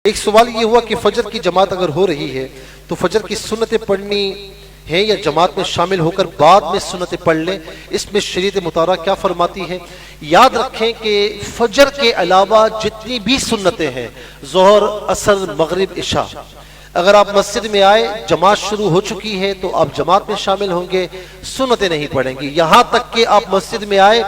ایک سوال یہ ہوا کہ فجر کی جماعت اگر ہو رہی ہے تو فجر کی سنتیں پڑھنی ہے یا جماعت میں شامل ہو کر بعد میں سنتیں پڑھ لیں، اس میں شریعت مطالعہ کیا فرماتی ہے؟ یاد رکھیں کہ فجر کے علاوہ جتنی بھی سنتیں ہیں، ظہر، عصر، مغرب، عشاء، اگر آپ مسجد میں آئے، جماعت شروع ہو چکی ہے تو آپ جماعت میں شامل ہوں گے، سنتیں نہیں پڑھیں گے۔ یہاں تک کہ آپ مسجد میں آئے،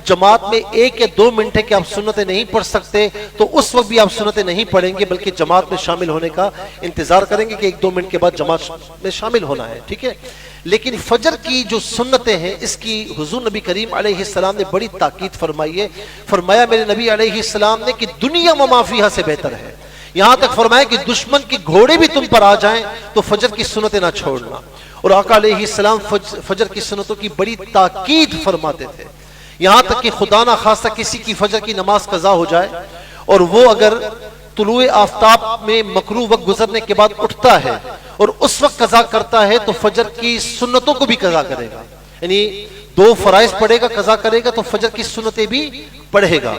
جماعت میں 1 یا 2 منٹ ہے کہ آپ سنتیں نہیں پڑھ سکتے تو اس وقت بھی آپ سنتیں نہیں پڑھیں گے، بلکہ جماعت میں شامل ہونے کا انتظار کریں گے کہ 1-2 منٹ کے بعد جماعت میں شامل ہونا ہے، ٹھیک ہے؟ لیکن فجر کی جو سنتیں ہیں، اس کی حضور نبی کریم علیہ السلام نے بڑی تاکید فرمائی ہے۔ فرمایا میرے نبی علیہ السلام نے کہ دنیا و ما فیہا سے بہتر ہے، یہاں تک فرمایا کہ دشمن کے گھوڑے بھی تم پر آ جائیں تو فجر کی سنتیں نہ چھوڑنا۔ اور آقا علیہ السلام فجر کی سنتوں کی بڑی تاکید فرماتے تھے، یہاں تک کہ خدا نہ خواستہ کسی کی فجر کی نماز قضا ہو جائے اور وہ اگر طلوع آفتاب میں مکروہ وقت گزرنے کے بعد اٹھتا ہے اور اس وقت قضا کرتا ہے تو فجر کی سنتوں کو بھی قضا کرے گا، یعنی 2 فرائض پڑھے گا، قضا کرے گا، تو فجر کی سنتیں بھی پڑھے گا۔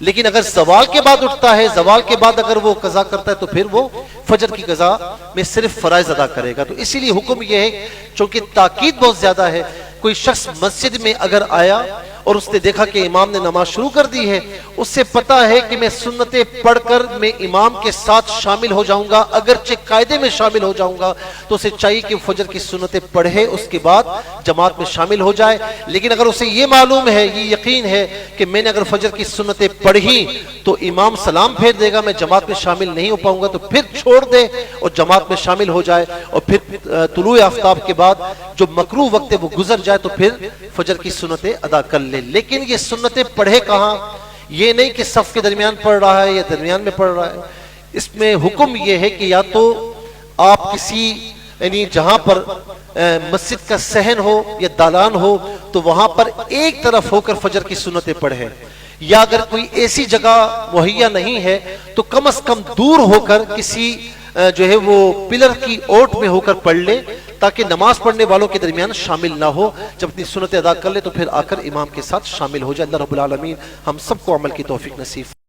لیکن اگر زوال کے بعد اٹھتا ہے، زوال کے بعد اگر وہ قضا کرتا ہے تو پھر وہ فجر کی قضا میں صرف فرائض ادا کرے گا۔ تو اسی لیے حکم یہ ہے، چونکہ تاکید بہت زیادہ ہے، کوئی شخص مسجد میں اگر آیا اور اس نے دیکھا کہ امام نے نماز شروع کر دی ہے، اس سے پتا ہے کہ میں سنتیں پڑھ کر میں امام کے ساتھ شامل ہو جاؤں گا، اگرچہ قاعدے میں شامل ہو جاؤں گا، تو اسے چاہیے کہ فجر کی سنتیں پڑھے، اس کے بعد جماعت میں شامل ہو جائے۔ لیکن اگر اسے یہ معلوم ہے، یہ یقین ہے کہ میں نے اگر فجر کی سنتیں پڑھی تو امام سلام پھیر دے گا، میں جماعت میں شامل نہیں ہو پاؤں گا، تو پھر چھوڑ دے اور جماعت میں شامل ہو جائے، اور پھر طلوع آفتاب کے بعد جو مکروہ وقت ہے وہ گزر جائے تو پھر فجر کی سنتیں ادا کر لے۔ لیکن یہ سنتیں پڑھے کہاں؟ یہ نہیں کہ صف کے درمیان پڑھ رہا ہے یا درمیان میں پڑھ رہا ہے، اس میں حکم یہ ہے کہ یا تو آپ کسی یعنی جہاں پر مسجد کا صحن ہو یا دالان ہو تو وہاں پر ایک طرف ہو کر فجر کی سنتیں پڑھیں، یا اگر کوئی ایسی جگہ مہیا نہیں ہے تو کم از کم دور ہو کر کسی جو ہے وہ پلر کی اوٹ میں ہو کر پڑھ لے، تاکہ نماز پڑھنے والوں کے درمیان شامل نہ ہو۔ جب اپنی سنتیں ادا کر لے تو پھر آ کر امام کے ساتھ شامل ہو جائے۔ اللہ رب العالمین ہم سب کو عمل کی توفیق نصیب